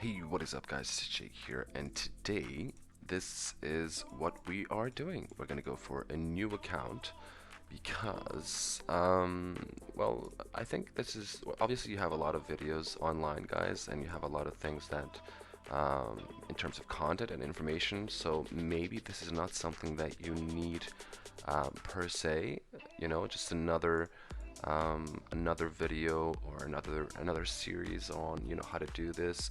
Hey, what is up, guys? It's Jake here, and today this is what we are doing. We're gonna go for a new account because, well, I think this is well, obviously you have a lot of videos online, guys, and you have a lot of things that, in terms of content and information. So maybe this is not something that you need per se. Just another video or another series on how to do this,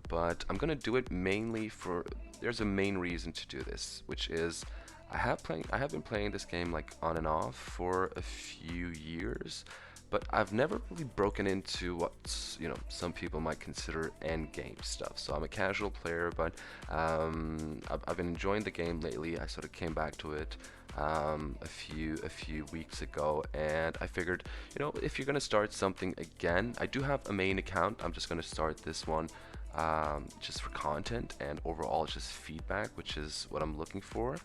but I'm gonna do it mainly for there's a main reason to do this, which is I have been playing this game like on and off for a few years, but I've never really broken into what some people might consider end game stuff. So I'm a casual player, but I've been enjoying the game lately. I sort of came back to it a few weeks ago, and I figured, if you're gonna start something again, I do have a main account. I'm just gonna start this one just for content and overall just feedback, which is what I'm looking for.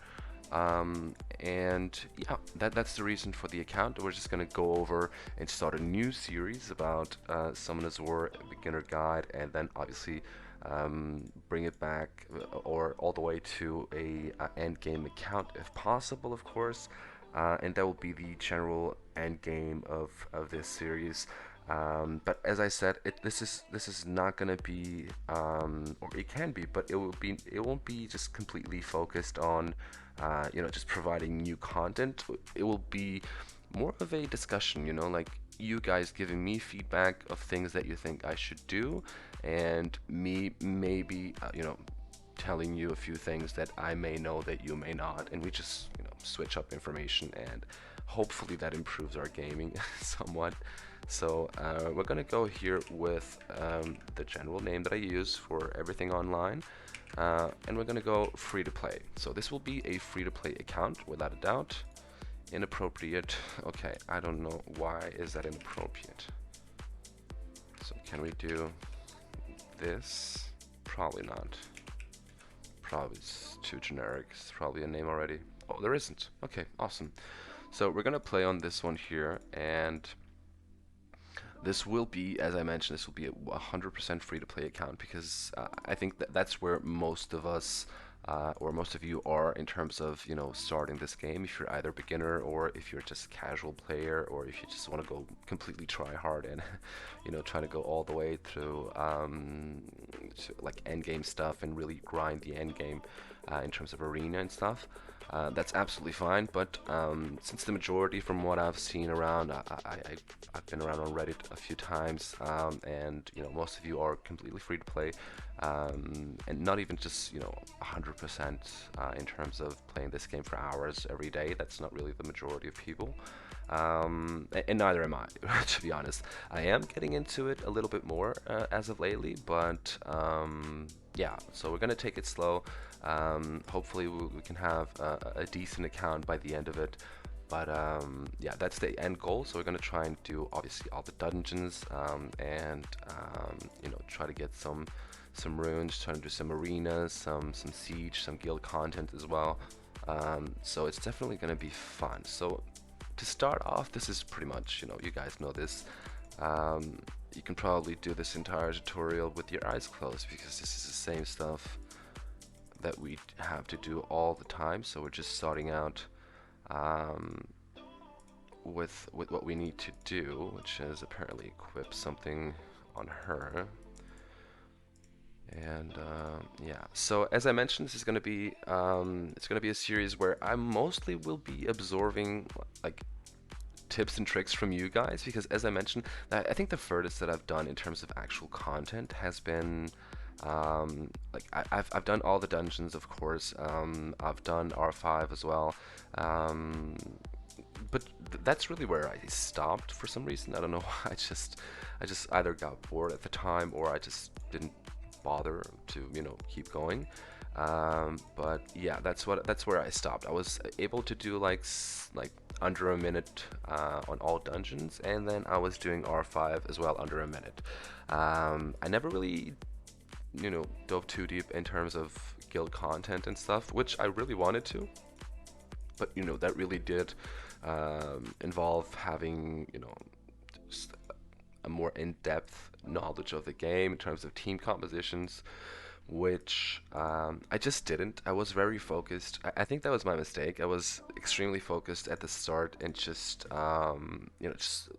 And yeah, that's the reason for the account. We're just gonna go over and start a new series about Summoners War beginner guide, and then obviously bring it back or all the way to a end game account if possible, of course. And that will be the general end game of this series. But as I said, this is not gonna be, or it can be, but it won't be just completely focused on, just providing new content. It will be more of a discussion, like you guys giving me feedback of things that you think I should do, and me maybe, telling you a few things that I may know that you may not, and we just, switch up information, and hopefully that improves our gaming somewhat. So we're gonna go here with the general name that I use for everything online, and we're gonna go free to play. So this will be a free to play account without a doubt. Inappropriate. Okay, I don't know why is that inappropriate. So can we do this? Probably not. Probably it's too generic. It's probably a name already. Oh, there isn't. Okay, awesome. So we're gonna play on this one here, and this will be, as I mentioned, this will be a 100% free to play account because I think that's where most of us or most of you are in terms of starting this game. If you're either beginner or if you're just casual player, or if you just want to go completely try hard and trying to go all the way through to like end game stuff and really grind the end game in terms of arena and stuff. That's absolutely fine, but since the majority, from what I've seen around, I've been around on Reddit a few times, and most of you are completely free to play, and not even just 100% in terms of playing this game for hours every day. That's not really the majority of people, and neither am I, to be honest. I am getting into it a little bit more as of lately, but yeah. So we're gonna take it slow. Hopefully we can have a decent account by the end of it, but yeah, that's the end goal. So we're gonna try and do obviously all the dungeons, and try to get some runes, try to do some arenas, some siege, some guild content as well. So it's definitely gonna be fun. So to start off, this is pretty much, you guys know this. You can probably do this entire tutorial with your eyes closed because this is the same stuff that we have to do all the time. So we're just starting out with what we need to do, which is apparently equip something on her. And yeah, so as I mentioned, this is going to be it's going to be a series where I mostly will be absorbing like tips and tricks from you guys, because as I mentioned, I think the furthest that I've done in terms of actual content has been like I've done all the dungeons, of course. I've done R5 as well, but that's really where I stopped for some reason. I don't know why. I just either got bored at the time, or I just didn't bother to keep going. But yeah, that's where I stopped. I was able to do like under a minute on all dungeons, and then I was doing R5 as well under a minute. I never really dove too deep in terms of guild content and stuff, which I really wanted to, but that really did involve having a more in-depth knowledge of the game in terms of team compositions, which I just didn't. I was very focused. I think that was my mistake. I was extremely focused at the start and just just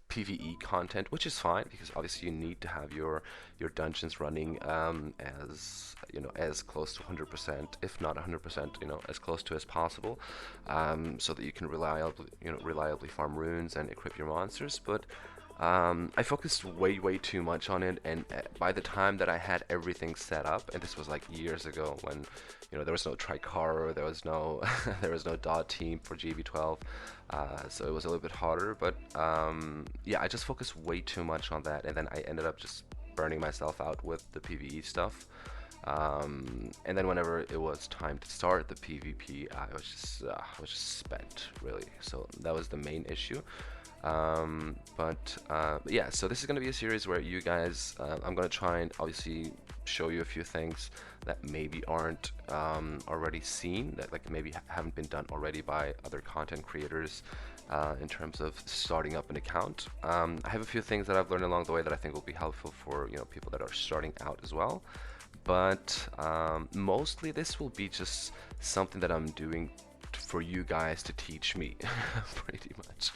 PvE content, which is fine because obviously you need to have your dungeons running as as close to 100%, if not 100%, as close to as possible, so that you can reliably farm runes and equip your monsters. But I focused way too much on it, and by the time that I had everything set up, and this was like years ago when there was no Tricara, there was no there was no dot team for GB12, so it was a little bit harder. But yeah, I just focused way too much on that, and then I ended up just burning myself out with the PvE stuff. And then whenever it was time to start the PvP, I was just spent really. So that was the main issue. But yeah, so this is going to be a series where you guys, I'm going to try and obviously show you a few things that maybe aren't already seen, that like maybe haven't been done already by other content creators in terms of starting up an account. I have a few things that I've learned along the way that I think will be helpful for people that are starting out as well. But mostly this will be just something that I'm doing for you guys to teach me pretty much.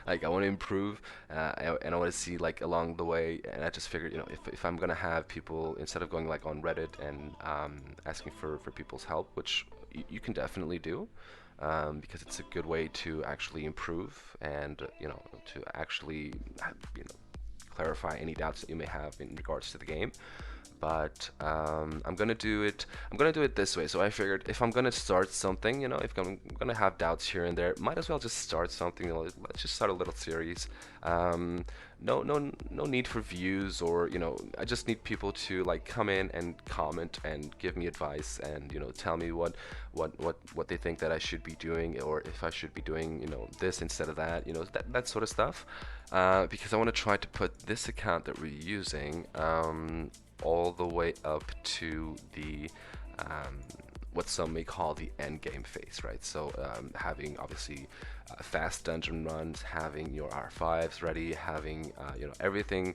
Like I want to improve, and I want to see like along the way, and I just figured if I'm gonna have people, instead of going like on Reddit and asking for people's help, which you can definitely do, because it's a good way to actually improve and to actually clarify any doubts that you may have in regards to the game. But I'm gonna do it. I'm gonna do it this way. So I figured if I'm gonna start something, if I'm gonna have doubts here and there, might as well just start something. Let's just start a little series. No need for views, or I just need people to like come in and comment and give me advice and tell me what they think that I should be doing, or if I should be doing this instead of that, that sort of stuff. Because I want to try to put this account that we're using all the way up to the what some may call the end game phase, right? So having obviously fast dungeon runs, having your R5s ready, having everything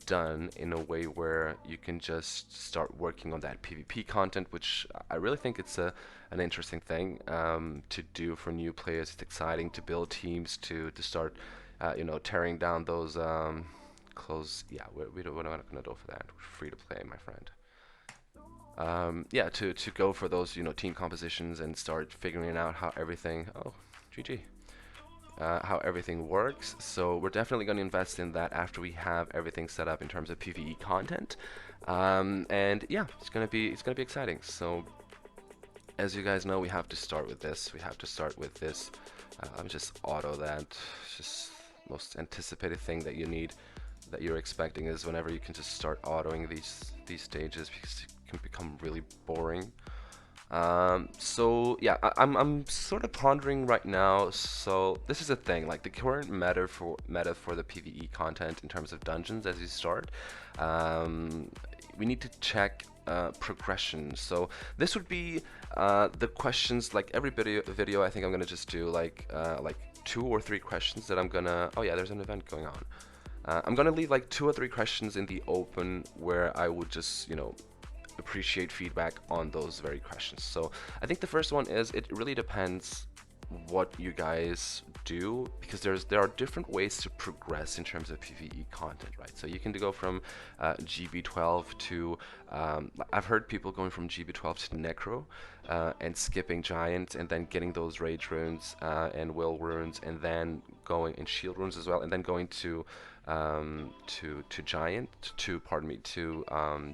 done in a way where you can just start working on that PvP content, which I really think it's an interesting thing to do for new players. It's exciting to build teams, to start tearing down those close. Yeah, we're not gonna go for that. We're free to play, my friend. Yeah, to go for those team compositions and start figuring out how everything. Oh, GG. How everything works. So we're definitely going to invest in that after we have everything set up in terms of PvE content. And yeah, it's gonna be exciting. So as you guys know, we have to start with this. We have to start with this. Let me just auto that. It's just most anticipated thing that you need, that you're expecting, is whenever you can just start autoing these stages, because it can become really boring. So yeah, I'm sort of pondering right now. So this is a thing, like the current meta for the PvE content in terms of dungeons as you start. We need to check progression. So this would be the questions. Like every video I think I'm gonna just do like 2 or 3 questions that I'm gonna. Oh yeah, there's an event going on. I'm gonna leave like 2 or 3 questions in the open where I would just appreciate feedback on those very questions. So I think the first one is, it really depends what you guys do, because there are different ways to progress in terms of PvE content, right? So you can go from GB12 to I've heard people going from GB12 to Necro and skipping Giant, and then getting those Rage runes and Will runes, and then going in Shield runes as well, and then going to Giant, to pardon me, to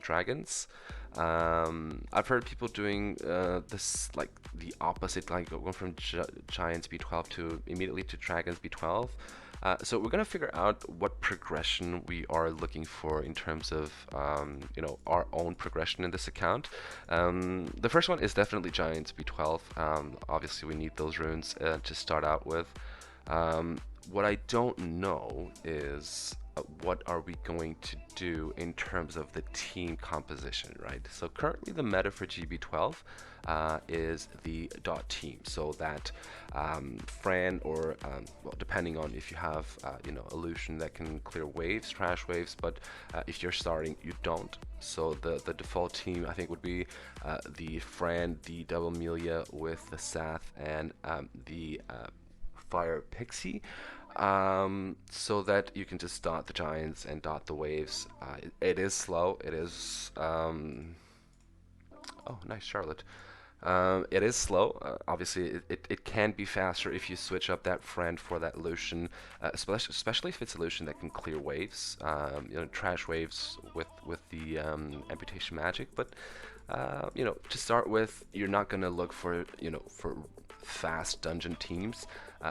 Dragons. I've heard people doing this, like the opposite, like going from Giants B12 to immediately to Dragons B12. So we're gonna figure out what progression we are looking for in terms of our own progression in this account. The first one is definitely Giants B12. Obviously we need those runes to start out with. What I don't know is what are we going to do in terms of the team composition, right? So currently the meta for GB12 is the dot team. So that Fran or well, depending on if you have illusion that can clear waves, trash waves, but if you're starting, you don't. So the default team I think would be the Fran, the Double Amelia with the Sath and the Fire Pixie, so that you can just dot the giants and dot the waves. It is slow. It is oh, nice Charlotte. It is slow. Obviously, it can be faster if you switch up that friend for that Lucian, especially if it's a Lucian that can clear waves, trash waves with the amputation magic. But to start with, you're not gonna look for for fast dungeon teams.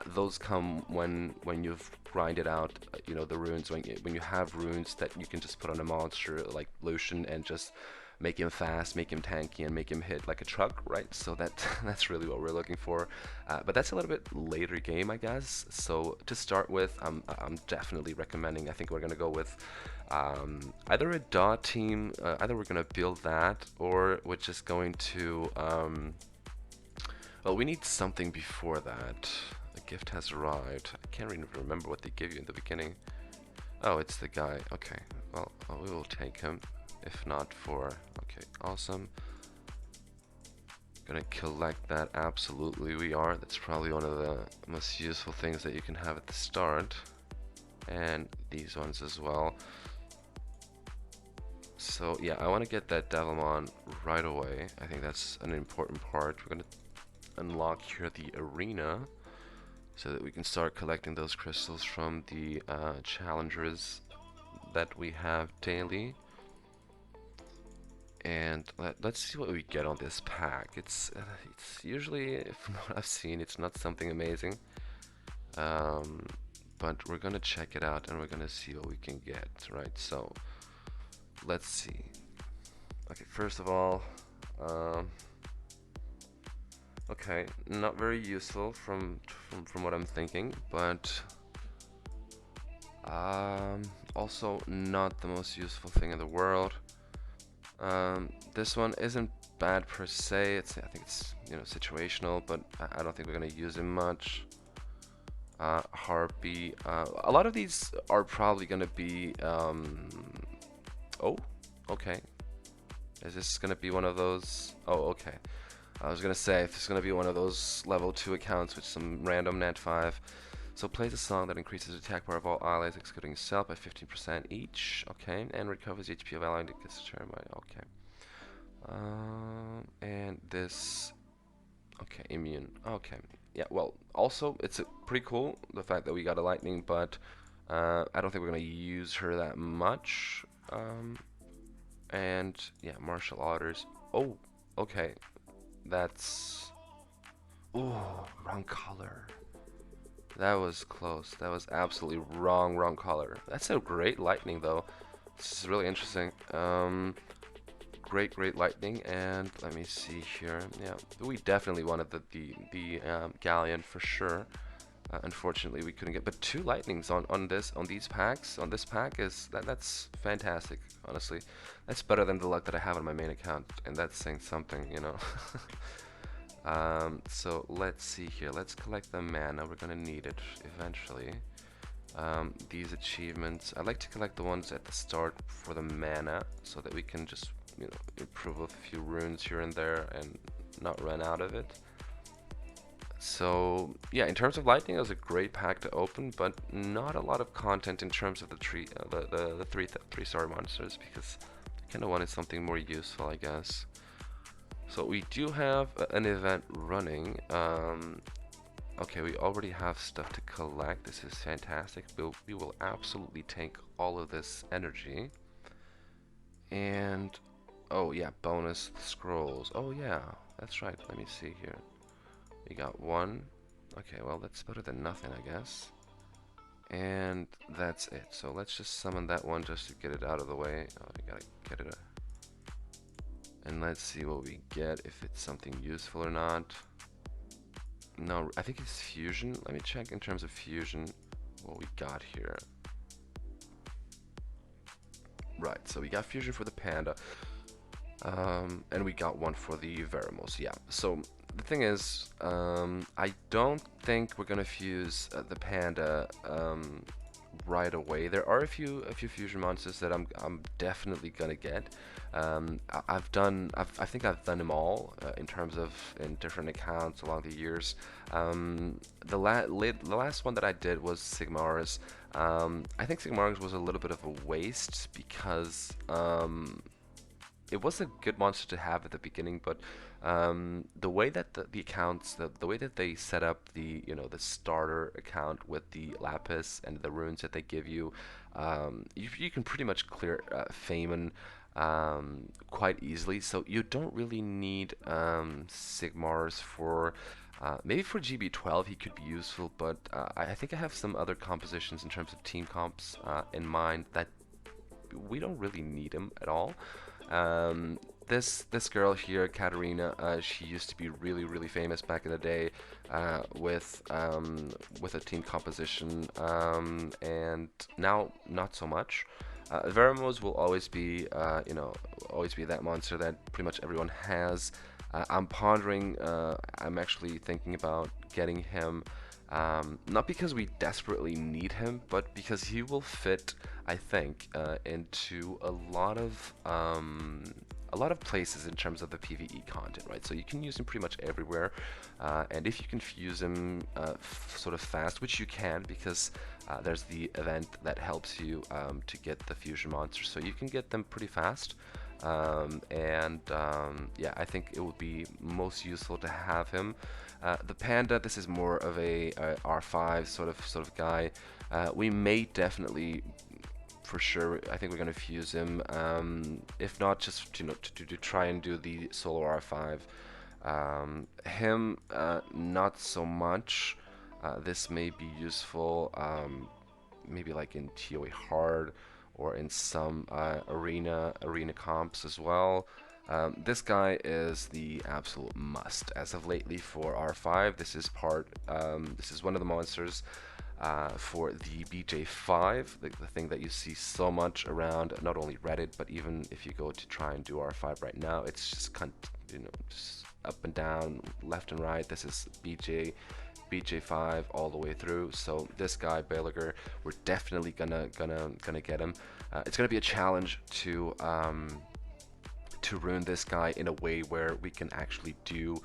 Those come when you've grinded out, the runes. When you have runes that you can just put on a monster like Lucian and just make him fast, make him tanky, and make him hit like a truck, right? So that's really what we're looking for. But that's a little bit later game, I guess. So to start with, I'm definitely recommending. I think we're gonna go with either a dot team, either we're gonna build that, or we're just going to. Well, we need something before that. A gift has arrived. I can't even remember what they give you in the beginning. Oh, it's the guy. Okay. Well, we will take him. If not for... Okay, awesome. Gonna collect that. Absolutely we are. That's probably one of the most useful things that you can have at the start. And these ones as well. So yeah, I want to get that Devilmon right away. I think that's an important part. We're gonna unlock here the arena so that we can start collecting those crystals from the challengers that we have daily. And let's see what we get on this pack. It's usually, from what I've seen, it's not something amazing. But we're gonna check it out and we're gonna see what we can get, right? So let's see. Okay, first of all, okay, not very useful from what I'm thinking, but also not the most useful thing in the world. This one isn't bad per se. I think it's situational, but I don't think we're gonna use it much. Harpy. A lot of these are probably gonna be. Oh, okay. Is this gonna be one of those? Oh, okay. I was gonna say if it's gonna be one of those level 2 accounts with some random net 5. So plays a song that increases attack power of all allies excluding yourself by 15% each. Okay, and recovers HP of ally that gets turned by. Okay. And this. Okay, immune. Okay. Yeah. Well, also it's pretty cool the fact that we got a lightning, but I don't think we're gonna use her that much. And yeah, martial orders. Oh, okay. That's. Ooh, wrong color. That was close. That was absolutely wrong color. That's a great lightning though. This is really interesting. Great lightning, and let me see here. Yeah, we definitely wanted the galleon for sure. Unfortunately, we couldn't get, but 2 lightnings on these packs. On this pack that's fantastic. Honestly, that's better than the luck that I have on my main account, and that's saying something, So let's see here. Let's collect the mana. We're gonna need it eventually. These achievements, I like to collect the ones at the start for the mana, so that we can just improve a few runes here and there and not run out of it. So yeah, in terms of lightning, it was a great pack to open, but not a lot of content in terms of the three-star monsters, because I kind of wanted something more useful, I guess. So we do have an event running. Okay, we already have stuff to collect. This is fantastic. We will absolutely take all of this energy. And oh yeah, bonus scrolls. Oh yeah, that's right. Let me see here. We got 1. Okay, well that's better than nothing, I guess. And that's it. So let's just summon that one just to get it out of the way. Oh, I gotta get it. And let's see what we get, if it's something useful or not. No, I think it's fusion. Let me check in terms of fusion what we got here. Right, so we got fusion for the panda, and we got one for the Veramos. Yeah. So the thing is, I don't think we're gonna fuse the panda right away. There are a few fusion monsters that I'm definitely gonna get. I think I've done them all in terms of in different accounts along the years. The last one that I did was Sigmar's. I think Sigmar's was a little bit of a waste because it was a good monster to have at the beginning, but the way that the accounts, the way that they set up the the starter account with the lapis and the runes that they give you, you can pretty much clear Feynman quite easily. So you don't really need Sigmars for. Maybe for GB12 he could be useful, but I think I have some other compositions in terms of team comps in mind that we don't really need him at all. This girl here, Katarina, she used to be really famous back in the day with a team composition, and now not so much. Veramos will always be always be that monster that pretty much everyone has. I'm pondering. I'm actually thinking about getting him. Not because we desperately need him, but because he will fit, I think, into a lot of places in terms of the PvE content, right? So you can use him pretty much everywhere, and if you can fuse him sort of fast, which you can, because there's the event that helps you to get the fusion monsters, so you can get them pretty fast. Yeah, I think it would be most useful to have him. The panda, this is more of a R5 sort of guy. We may definitely, for sure, I think we're gonna fuse him. If not, just to try and do the solo R5. Him, not so much. This may be useful. Maybe like in TOA hard or in some arena comps as well. This guy is the absolute must as of lately for R5. This is one of the monsters for the BJ5, the thing that you see so much around not only Reddit, but even if you go to try and do R5 right now, it's just just up and down, left and right. This is BJ5 all the way through. So this guy Belager, we're definitely gonna get him. It's gonna be a challenge to ruin this guy in a way where we can actually do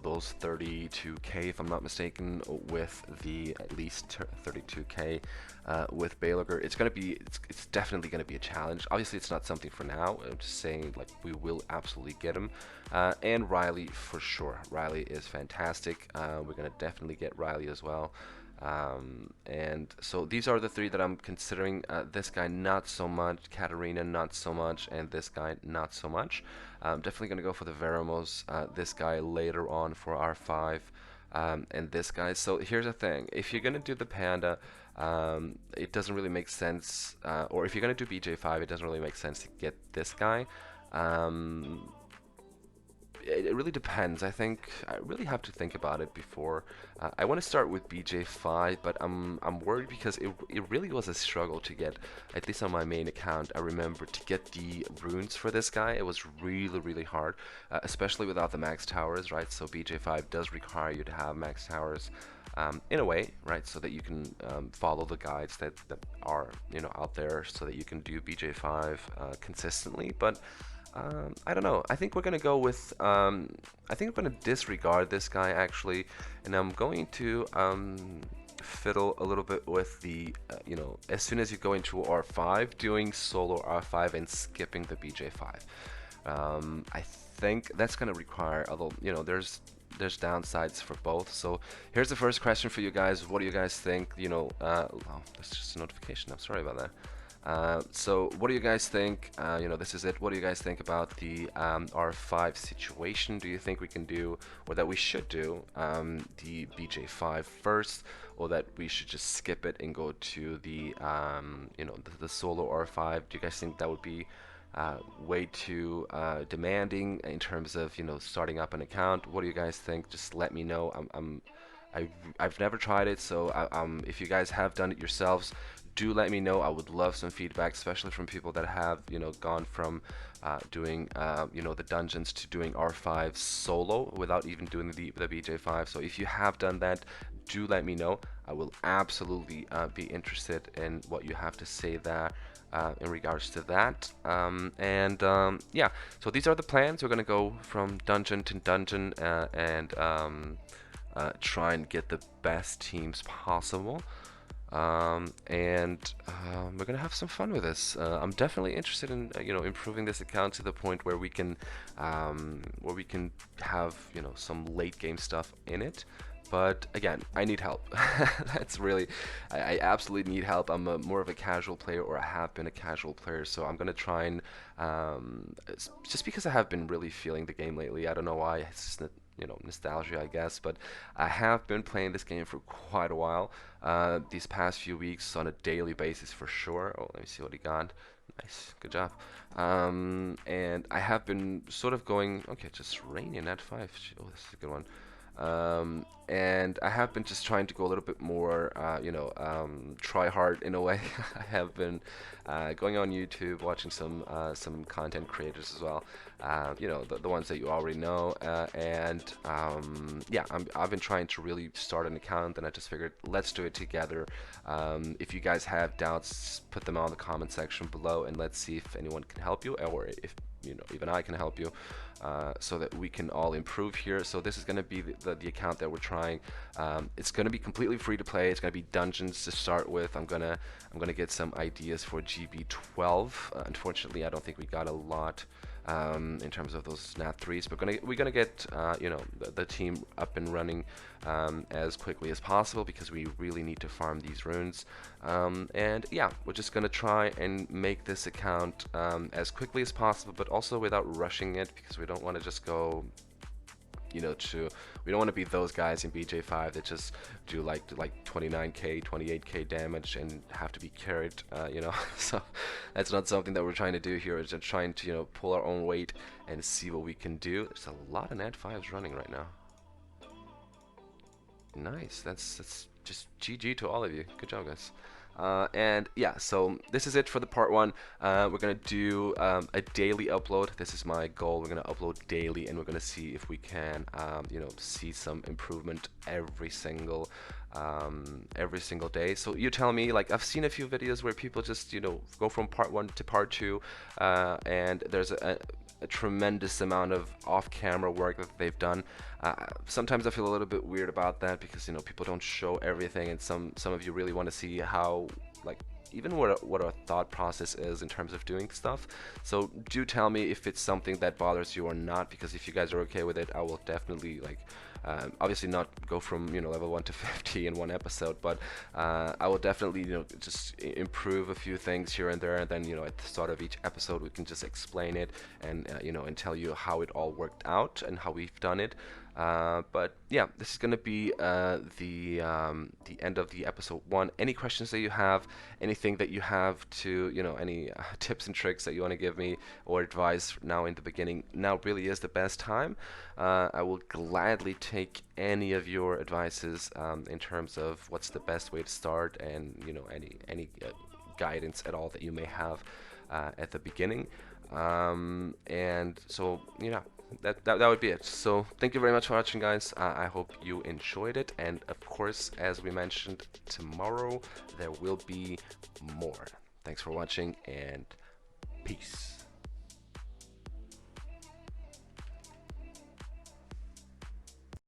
those 32k, if I'm not mistaken, with the at least 32k with Belager. It's definitely gonna be a challenge. Obviously it's not something for now. I'm just saying, like, we will absolutely get him. And Riley for sure. Riley is fantastic. We're gonna definitely get Riley as well. And so these are the three that I'm considering. This guy not so much, Katarina not so much, and this guy not so much. I'm definitely gonna go for the Veramos, this guy later on for R5, and this guy. So here's the thing: if you're gonna do the Panda, it doesn't really make sense, or if you're gonna do BJ5, it doesn't really make sense to get this guy. It really depends. I think I really have to think about it before. I want to start with BJ5, but I'm worried because it really was a struggle to get, at least on my main account. I remember to get the runes for this guy. It was really hard, especially without the max towers, right? So BJ5 does require you to have max towers. In a way, right, so that you can follow the guides that are out there, so that you can do BJ5 consistently. But I don't know. I think we're gonna go with. I think I'm gonna disregard this guy actually, and I'm going to fiddle a little bit with the. As soon as you go into R5, doing solo R5 and skipping the BJ5. I think that's gonna require. Although there's downsides for both. So here's the first question for you guys. What do you guys think? Oh, that's just a notification. I'm sorry about that. So what do you guys think? This is it. What do you guys think about the R5 situation? Do you think we can do, or that we should do, the BJ5 first, or that we should just skip it and go to the, the solo R5? Do you guys think that would be way too demanding in terms of, starting up an account? What do you guys think? Just let me know. I've never tried it, so if you guys have done it yourselves, do let me know. I would love some feedback, especially from people that have, gone from doing, the dungeons to doing R5 solo without even doing the BJ5. So if you have done that, do let me know. I will absolutely be interested in what you have to say there. In regards to that, yeah, so these are the plans. We're gonna go from dungeon to dungeon and try and get the best teams possible. We're gonna have some fun with this. I'm definitely interested in improving this account to the point where we can have some late game stuff in it. But again, I need help. That's really, I absolutely need help. I'm more of a casual player, or I have been a casual player, so I'm gonna try and just because I have been really feeling the game lately. I don't know why. It's just nostalgia, I guess. But I have been playing this game for quite a while. These past few weeks on a daily basis for sure. Oh, let me see what he got. Nice, good job. And I have been sort of going, okay, just raining at 5. Oh, this is a good one. And I have been just trying to go a little bit more, try hard in a way. I have been going on YouTube, watching some content creators as well. The ones that you already know, yeah, I've been trying to really start an account, and I just figured let's do it together. If you guys have doubts, put them on the comment section below, and let's see if anyone can help you, or if even I can help you, so that we can all improve here. So this is going to be the account that we're trying. It's going to be completely free to play. It's going to be dungeons to start with. I'm gonna get some ideas for GB12. Unfortunately, I don't think we got a lot in terms of those nat 3s, but we're gonna get the team up and running as quickly as possible, because we really need to farm these runes. And yeah, we're just gonna try and make this account as quickly as possible, but also without rushing it, because we don't want to just go we don't want to be those guys in BJ5 that just do like 29k 28k damage and have to be carried, so that's not something that we're trying to do here. We're just trying to pull our own weight and see what we can do. There's a lot of nat 5s running right now. Nice. That's just GG to all of you. Good job, guys. And yeah, so this is it for the part 1. We're gonna do a daily upload. This is my goal. We're gonna upload daily, and we're gonna see if we can, see some improvement every single day. So you tell me, like, I've seen a few videos where people just go from part 1 to part 2, and there's a tremendous amount of off-camera work that they've done. Sometimes I feel a little bit weird about that, because people don't show everything, and some of you really want to see how, like, even what our thought process is in terms of doing stuff. So do tell me if it's something that bothers you or not, because if you guys are okay with it, I will definitely, like, obviously not go from level 1 to 50 in one episode, but I will definitely just improve a few things here and there, and then at the start of each episode we can just explain it, and and tell you how it all worked out and how we've done it. But yeah, this is gonna be the end of the episode 1. Any questions that you have, anything that you have to any tips and tricks that you want to give me, or advice now in the beginning, now really is the best time. I will gladly take any of your advices in terms of what's the best way to start, and any guidance at all that you may have at the beginning. And so that would be it. So thank you very much for watching, guys. I hope you enjoyed it, and of course, as we mentioned, tomorrow there will be more. Thanks for watching, and peace.